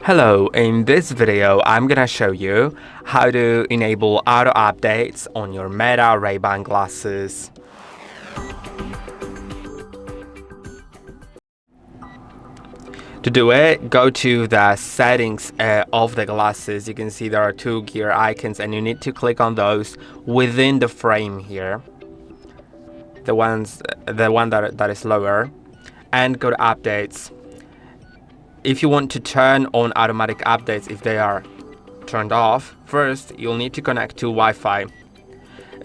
Hello, in this video I'm gonna show you how to enable auto updates on your META Ray-Ban glasses. To do it, go to the settings of the glasses. You can see there are two gear icons and you need to click on those within the frame here. The one that is lower, and go to updates. If you want to turn on automatic updates if they are turned off, first you'll need to connect to Wi-Fi.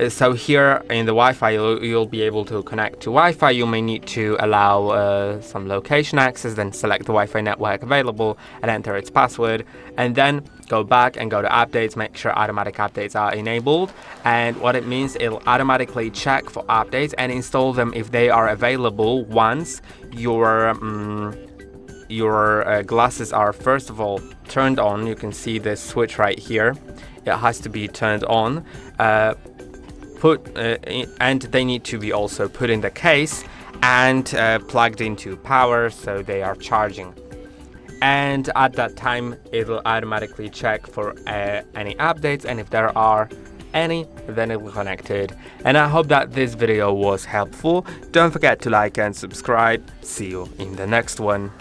So here in the Wi-Fi you'll be able to connect to Wi-Fi. You may need to allow some location access, then select the Wi-Fi network available and enter its password, and then go back and go to updates. Make sure automatic updates are enabled, and what it means, it'll automatically check for updates and install them if they are available once your glasses are first of all turned on. You can see this switch right here. It has to be turned on, and they need to be also put in the case and plugged into power so they are charging. And at that time it'll automatically check for any updates, and if there are any, then it will connect it. And I hope that this video was helpful. Don't forget to like and subscribe. See you in the next one.